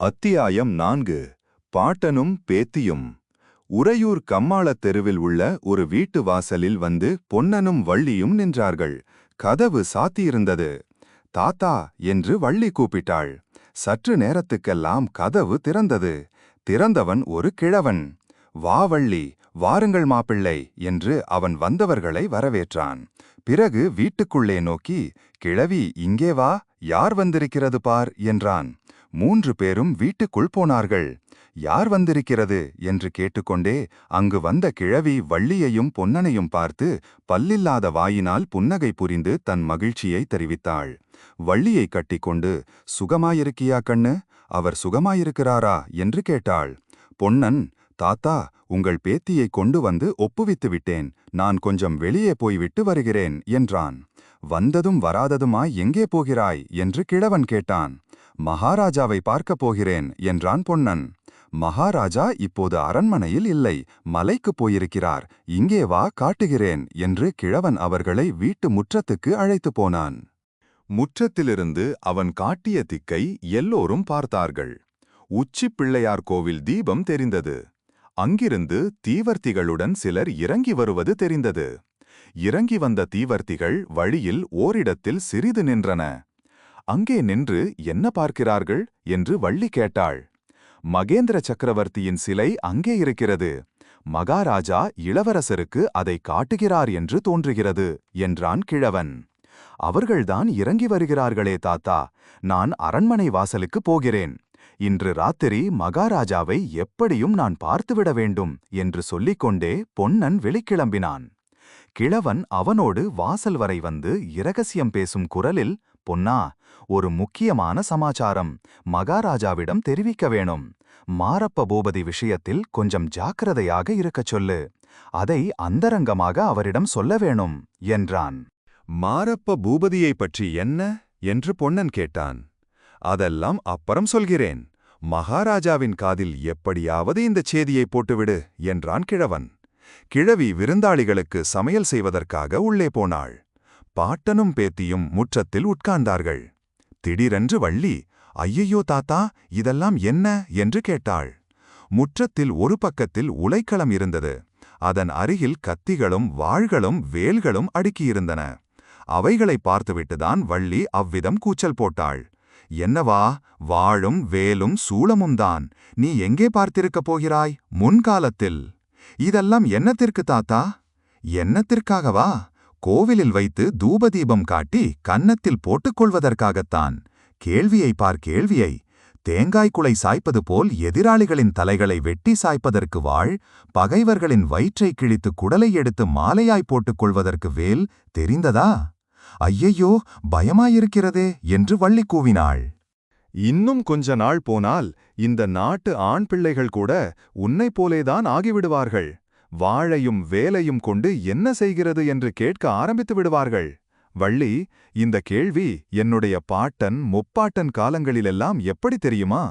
அத்தியாயம் 4. பாட்டனும் பேத்தியும். உறையூர் கம்மாளத் தெருவில் உள்ள ஒரு வீட்டு வாசலில் வந்து பொன்னனும் வள்ளியும் நின்றார்கள். கதவு சாத்தியிருந்தது. தாத்தா என்று வள்ளி கூப்பிட்டாள். சற்று நேரத்துக்கெல்லாம் கதவு திறந்தது. திறந்தவன் ஒரு கிழவன். வா வள்ளி, வாருங்கள் மாப்பிள்ளை என்று அவன் வந்தவர்களை வரவேற்றான். பிறகு வீட்டுக்குள்ளே நோக்கி, கிழவி இங்கே வா, யார் வந்திருக்கிறது பார் என்றான். 3 பேரும் வீட்டுக்குள் போனார்கள். யார் வந்திருக்கிறது என்று கேட்டுக்கொண்டே அங்கு வந்த கிழவி வள்ளியையும் பொன்னனையும் பார்த்து பல்லில்லாத வாயினால் புன்னகை புரிந்து தன் மகிழ்ச்சியை தெரிவித்தாள். வள்ளியை கட்டிக்கொண்டு, சுகமாயிருக்கியா கண்ணு, அவர் சுகமாயிருக்கிறாரா என்று கேட்டாள். பொன்னன், தாத்தா, உங்கள் பேத்தியை கொண்டு வந்து ஒப்புவித்து விட்டேன், நான் கொஞ்சம் வெளியே போய்விட்டு வருகிறேன் என்றான். வந்ததும் வராததுமாய் எங்கே போகிறாய் என்று கிழவன் கேட்டான். மகாராஜாவை பார்க்கப் போகிறேன் என்றான் பொன்னன். மகாராஜா இப்போது அரண்மனையில் இல்லை, மலைக்குப் போயிருக்கிறார், இங்கே வா காட்டுகிறேன் என்று கிழவன் அவர்களை வீட்டு முற்றத்துக்கு அழைத்துப் போனான். முற்றத்திலிருந்து அவன் காட்டிய திக்கை எல்லோரும் பார்த்தார்கள். உச்சி பிள்ளையார் கோவில் தீபம் தெரிந்தது. அங்கிருந்து தீவர்த்திகளுடன் சிலர் இறங்கி வருவது தெரிந்தது. இறங்கி வந்த தீவர்த்திகள் வழியில் ஓரிடத்தில் சிறிது நின்றன. அங்கே நின்று என்ன பார்க்கிறார்கள் என்று வள்ளி கேட்டாள். மகேந்திர சக்கரவர்த்தியின் சிலை அங்கே இருக்கிறது. மகாராஜா இளவரசருக்கு அதை காட்டுகிறார் என்று தோன்றுகிறது என்றான் கிழவன். அவர்கள்தான் இறங்கி வருகிறார்களே தாத்தா, நான் அரண்மனை வாசலுக்கு போகிறேன். இன்று ராத்திரி மகாராஜாவை எப்படியும் நான் பார்த்துவிட வேண்டும் என்று சொல்லிக்கொண்டே பொன்னன் வெளிக்கிளம்பினான். கிழவன் அவனோடு வாசல் வரை வந்து இரகசியம் பேசும் குரலில், பொன்னா, ஒரு முக்கியமான சமாச்சாரம் மகாராஜாவிடம் தெரிவிக்க வேணும். மாரப்ப பூபதி விஷயத்தில் கொஞ்சம் ஜாக்கிரதையாக இருக்கச் சொல்லு. அதை அந்தரங்கமாக அவரிடம் சொல்ல வேணும் என்றான். மாரப்ப பூபதியை பற்றி என்ன என்று பொன்னன் கேட்டான். அதெல்லாம் அப்புறம் சொல்கிறேன். மகாராஜாவின் காதில் எப்படியாவது இந்தச் சேதியை போட்டுவிடு என்றான் கிழவன். கிழவி விருந்தாளிகளுக்கு சமையல் செய்வதற்காக உள்ளே போனாள். பாட்டனும் பேத்தியும் முற்றத்தில் உட்கார்ந்தார்கள். திடீரென்று வள்ளி, ஐயையோ தாத்தா, இதெல்லாம் என்ன என்று கேட்டாள். முற்றத்தில் ஒரு பக்கத்தில் உலைக்களம் இருந்தது. அதன் அருகில் கத்திகளும் வாள்களும் வேல்களும் அடுக்கியிருந்தன. அவைகளை பார்த்துவிட்டுதான் வள்ளி அவ்விதம் கூச்சல் போட்டாள். என்னவா, வாளும் வேலும் சூளமும் தான், நீ எங்கே பார்த்திருக்கப் போகிறாய் முன்காலத்தில்? இதெல்லாம் என்னத்திற்கு தாத்தா? என்னத்திற்காகவா? கோவிலில் வைத்து தூபதீபம் காட்டி கன்னத்தில் போட்டுக்கொள்வதற்காகத்தான். கேள்வியை பார் கேள்வியை. தேங்காய்க்குலை சாய்ப்பது போல் எதிராளிகளின் தலைகளை வெட்டி சாய்ப்பதற்கு வாள், பகைவர்களின் வயிற்றை கிழித்து குடலை எடுத்து மாலையாய் போட்டுக்கொள்வதற்கு வேல், தெரிந்ததா? ஐயையோ, பயமாயிருக்கிறதே என்று வள்ளி கூவினாள். இன்னும் கொஞ்ச நாள் போனால் இந்த நாட்டு ஆண் பிள்ளைகள் கூட உன்னைப் போலேதான் ஆகிவிடுவார்கள். வாழையும் வேலையும் கொண்டு என்ன செய்கிறது என்று கேட்க ஆரம்பித்து விடுவார்கள். வள்ளி, இந்த கேள்வி என்னுடைய பாட்டன் முப்பாட்டன் காலங்களிலெல்லாம் எப்படி தெரியுமா?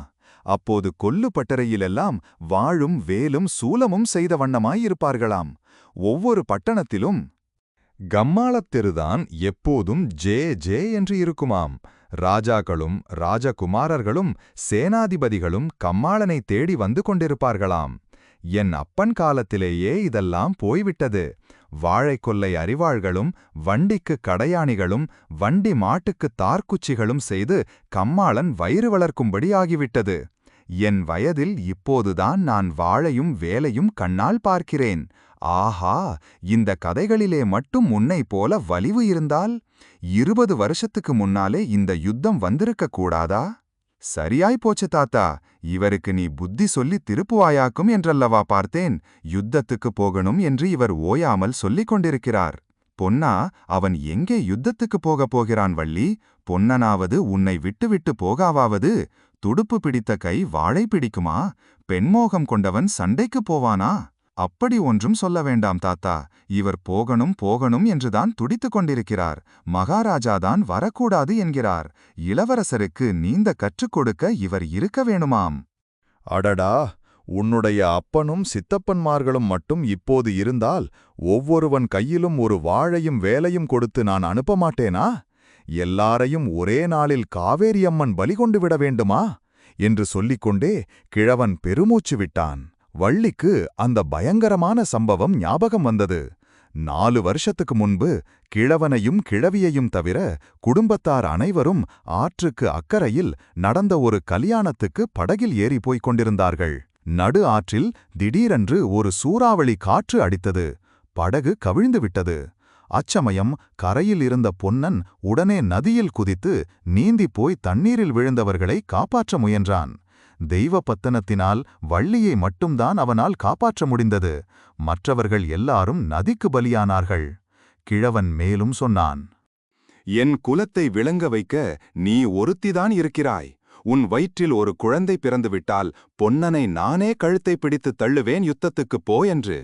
அப்போது கொல்லு பட்டறையிலெல்லாம் வாழும் வேலும் சூலமும் செய்த வண்ணமாயிருப்பார்களாம். ஒவ்வொரு பட்டணத்திலும் கம்மாளத் தெருதான் எப்போதும் ஜே ஜே என்று இருக்குமாம். ராஜாக்களும் ராஜகுமாரர்களும் சேனாதிபதிகளும் கம்மாளனை தேடி வந்து கொண்டிருப்பார்களாம். என் அப்பன் காலத்திலேயே இதெல்லாம் போய்விட்டது. வாழைக்கொல்லை அரிவாள்களும் வண்டிக்கு கடையாணிகளும் வண்டி மாட்டுக்கு தார்க்குச்சிகளும் செய்து கம்மாளன் வயிறு வளர்க்கும்படி ஆகிவிட்டது. என் வயதில் இப்போதுதான் நான் வாழையும் வேலையும் கண்ணால் பார்க்கிறேன். ஆஹா, இந்த கதைகளிலே மட்டும் உன்னை போல வலிவு இருந்தால் 20 வருஷத்துக்கு முன்னாலே இந்த யுத்தம் வந்திருக்க கூடாதா? சரியாய் போச்சு தாத்தா, இவருக்கு நீ புத்தி சொல்லி திருப்புவாயாக்கும் என்றல்லவா பார்த்தேன். யுத்தத்துக்கு போகணும் என்று இவர் ஓயாமல் சொல்லிக் கொண்டிருக்கிறார். பொன்னா, அவன் எங்கே யுத்தத்துக்கு போகப் போகிறான் வள்ளி? பொன்னனாவது உன்னை விட்டுவிட்டு போகாவாவது? துடுப்பு பிடித்த கை வாழை பிடிக்குமா? பெண்மோகம் கொண்டவன் சண்டைக்குப் போவானா? அப்படி ஒன்றும் சொல்ல வேண்டாம் தாத்தா. இவர் போகணும் போகணும் என்றுதான் துடித்துக் கொண்டிருக்கிறார். மகாராஜாதான் வரக்கூடாது என்கிறார். இளவரசருக்கு நீந்த கற்றுக் கொடுக்க இவர் இருக்க வேணுமாம். அடடா, உன்னுடைய அப்பனும் சித்தப்பன்மார்களும் மட்டும் இப்போது இருந்தால் ஒவ்வொருவன் கையிலும் ஒரு வாழையும் வேலையும் கொடுத்து நான் அனுப்ப மாட்டேனா? எல்லாரையும் ஒரே நாளில் காவேரியம்மன் பலி கொண்டு விட வேண்டுமா? என்று சொல்லிக்கொண்டே கிழவன் பெருமூச்சு விட்டான். வள்ளிக்கு அந்த பயங்கரமான சம்பவம் ஞாபகம் வந்தது. 4 வருஷத்துக்கு முன்பு கிழவனையும் கிழவியையும் தவிர குடும்பத்தார் அனைவரும் ஆற்றுக்கு அக்கரையில் நடந்த ஒரு கல்யாணத்துக்கு படகில் ஏறி போய்க் கொண்டிருந்தார்கள். நடு ஆற்றில் திடீரென்று ஒரு சூறாவளி காற்று அடித்தது. படகு கவிழ்ந்து விட்டது. அச்சமயம் கரையில் இருந்த பொன்னன் உடனே நதியில் குதித்து நீந்திப் போய் தண்ணீரில் விழுந்தவர்களை காப்பாற்ற முயன்றான். தெய்வப்பத்தனத்தினால் வள்ளியை மட்டும்தான் அவனால் காப்பாற்ற முடிந்தது. மற்றவர்கள் எல்லாரும் நதிக்கு பலியானார்கள். கிழவன் மேலும் சொன்னான், என் குலத்தை விளங்க வைக்க நீ ஒருத்திதான் இருக்கிறாய். உன் வயிற்றில் ஒரு குழந்தை பிறந்துவிட்டால் பொன்னனை நானே கழுத்தை பிடித்து தள்ளுவேன், யுத்தத்துக்குப் போ என்று.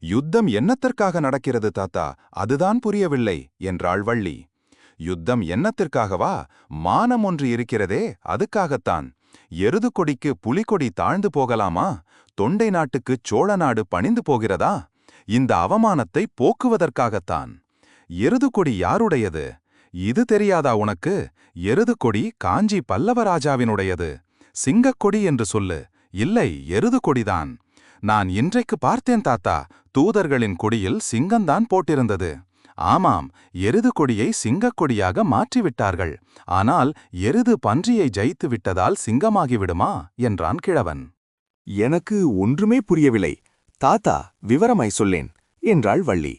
யுத்தம் என்னத்திற்காக நடக்கிறது தாத்தா, அதுதான் புரியவில்லை என்றாள் வள்ளி. யுத்தம் என்னத்திற்காகவா? மானம் ஒன்று இருக்கிறதே, அதுக்காகத்தான். எருது கொடிக்கு புலிகொடி தாழ்ந்து போகலாமா? தொண்டை நாட்டுக்குச் சோழ நாடு பணிந்து போகிறதா? இந்த அவமானத்தை போக்குவதற்காகத்தான். எருது கொடி யாருடையது? இது தெரியாதா உனக்கு? எருது கொடி காஞ்சி பல்லவராஜாவினுடையது. சிங்கக்கொடி என்று சொல்லு. இல்லை, எருது கொடிதான். நான் இன்றைக்கு பார்த்தேன் தாத்தா, தூதர்களின் கொடியில் சிங்கந்தான் போட்டிருந்தது. ஆமாம், எருது கொடியை சிங்கக்கொடியாக மாற்றிவிட்டார்கள். ஆனால் எருது பன்றியை ஜெயித்து விட்டதால் சிங்கமாகிவிடுமா என்றான் கிழவன். எனக்கு ஒன்றுமே புரியவில்லை. தாத்தா, விவரமாய் சொல்லேன் என்றாள் வள்ளி.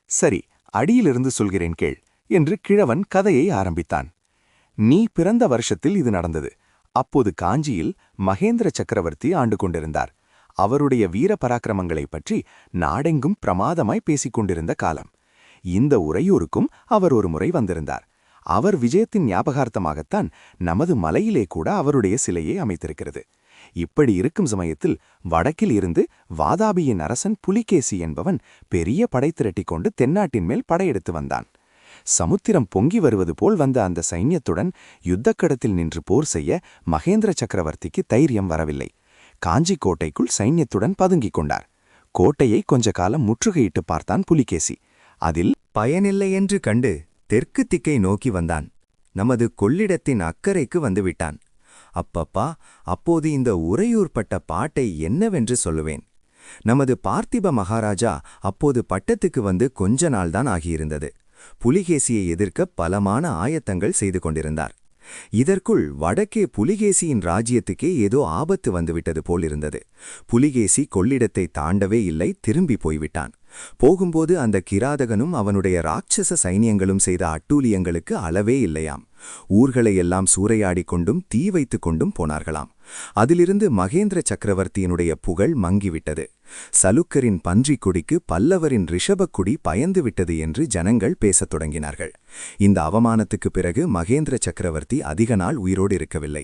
சரி, அடியிலிருந்து சொல்கிறேன் கேள் என்று கிழவன் கதையை ஆரம்பித்தான். நீ பிறந்த வருஷத்தில் இது நடந்தது. அப்போது காஞ்சியில் மகேந்திர சக்கரவர்த்தி ஆண்டு கொண்டிருந்தார். அவருடைய வீர பராக்கிரமங்களைப் பற்றி நாடெங்கும் பிரமாதமாய் பேசிக் கொண்டிருந்த காலம். இந்த உறையூருக்கும் அவர் ஒரு முறை வந்திருந்தார். அவர் விஜயத்தின் ஞாபகார்த்தமாகத்தான் நமது மலையிலே கூட அவருடைய சிலையை அமைத்திருக்கிறது. இப்படி இருக்கும் சமயத்தில் வடக்கில் இருந்து வாதாபியின் அரசன் புலிகேசி என்பவன் பெரிய படை திரட்டிக் கொண்டு தென்னாட்டின் மேல் படையெடுத்து வந்தான். சமுத்திரம் பொங்கி வருவது போல் வந்த அந்த சைன்யத்துடன் யுத்தக்கடத்தில் நின்று போர் செய்ய மகேந்திர சக்கரவர்த்திக்கு தைரியம் வரவில்லை. காஞ்சி கோட்டைக்குள் சைன்யத்துடன் பதுங்கிக் கொண்டார். கோட்டையை கொஞ்ச காலம் முற்றுகையிட்டு பார்த்தான் புலிகேசி. அதில் பயனில்லை என்று கண்டு தெற்கு திக்கை நோக்கி வந்தான். நமது கொள்ளிடத்தின் அக்கறைக்கு வந்துவிட்டான். அப்பப்பா, அப்போது இந்த உறையூர்பட்ட பாட்டை என்னவென்று சொல்லுவேன். நமது பார்த்திப மகாராஜா அப்போது பட்டத்துக்கு வந்து கொஞ்ச நாள்தான் ஆகியிருந்தது. புலிகேசியை எதிர்க்க பலமான ஆயத்தங்கள் செய்து கொண்டிருந்தார். இதற்குள் வடக்கே புலிகேசியின் ராஜ்யத்துக்கே ஏதோ ஆபத்து வந்துவிட்டது போலிருந்தது. புலிகேசி கொள்ளிடத்தை தாண்டவே இல்லை, திரும்பி போய்விட்டான். போகும்போது அந்த கிராதகனும் அவனுடைய ராட்சச சைனியங்களும் செய்த அட்டூழியங்களுக்கு அளவே இல்லையாம். ஊர்களையெல்லாம் சூறையாடி கொண்டும் தீ வைத்து கொண்டும் போனார்களாம். அதிலிருந்து மகேந்திர சக்கரவர்த்தியினுடைய புகழ் மங்கிவிட்டது. சலுக்கரின் பன்றிக் கொடிக்கு பல்லவரின் ரிஷபக்குடி பயந்துவிட்டது என்று ஜனங்கள் பேசத் தொடங்கினார்கள். இந்த அவமானத்துக்கு பிறகு மகேந்திர சக்கரவர்த்தி அதிக நாள் உயிரோடு இருக்கவில்லை.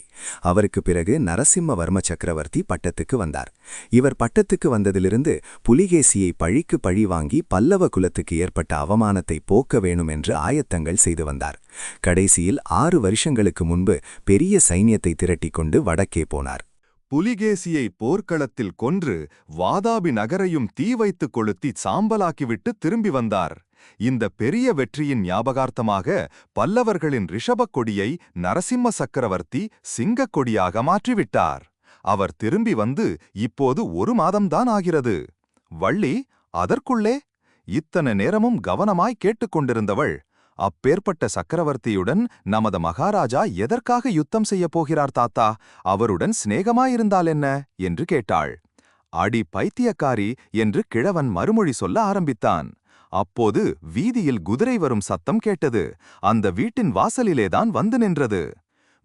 அவருக்கு பிறகு நரசிம்மவர்ம சக்கரவர்த்தி பட்டத்துக்கு வந்தார். இவர் பட்டத்துக்கு வந்ததிலிருந்து புலிகேசியை பழிக்கு பழி வாங்கி பல்லவ குலத்துக்கு ஏற்பட்ட அவமானத்தை போக்க வேணும் என்று ஆயத்தங்கள் செய்து வந்தார். கடைசியில் 6 வருஷங்களுக்கு முன்பு பெரிய சைன்யத்தை திரட்டிக் கொண்டு வடக்கே போனார். புலிகேசியை போர்க்களத்தில் கொன்று வாதாபி நகரையும் தீ வைத்துக் கொளுத்தி சாம்பலாக்கிவிட்டு திரும்பி வந்தார். இந்த பெரிய வெற்றியின் ஞாபகார்த்தமாக பல்லவர்களின் ரிஷபக் கொடியை நரசிம்ம சக்கரவர்த்தி சிங்கக் கொடியாக மாற்றிவிட்டார். அவர் திரும்பி வந்து இப்போது 1 மாதம்தான் ஆகிறது. வள்ளி அதற்குள்ளே இத்தனை நேரமும் கவனமாய் கேட்டுக்கொண்டிருந்தவள், அப்பேற்பட்ட சக்கரவர்த்தியுடன் நமது மகாராஜா எதற்காக யுத்தம் செய்யப் போகிறார் தாத்தா? அவருடன் சிநேகமாயிருந்தால் என்ன என்று கேட்டாள். அடி பைத்தியக்காரி என்று கிழவன் மறுமொழி சொல்ல ஆரம்பித்தான். அப்போது வீதியில் குதிரை வரும் சத்தம் கேட்டது. அந்த வீட்டின் வாசலிலேதான் வந்து நின்றது.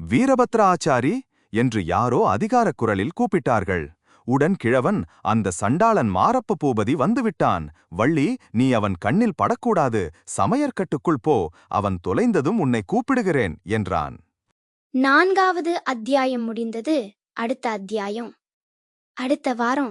வீரபத்ர ஆச்சாரி என்று யாரோ அதிகாரக் குரலில் கூப்பிட்டார்கள். உடன் கிழவன், அந்த சண்டாளன் மாரப்ப பூபதி வந்துவிட்டான். வள்ளி, நீ அவன் கண்ணில் படக்கூடாது. சமையற்கட்டுக்குள் போ. அவன் தொலைந்ததும் உன்னை கூப்பிடுகிறேன் என்றான். 4வது அத்தியாயம் முடிந்தது. அடுத்த அத்தியாயம் அடுத்த வாரம்.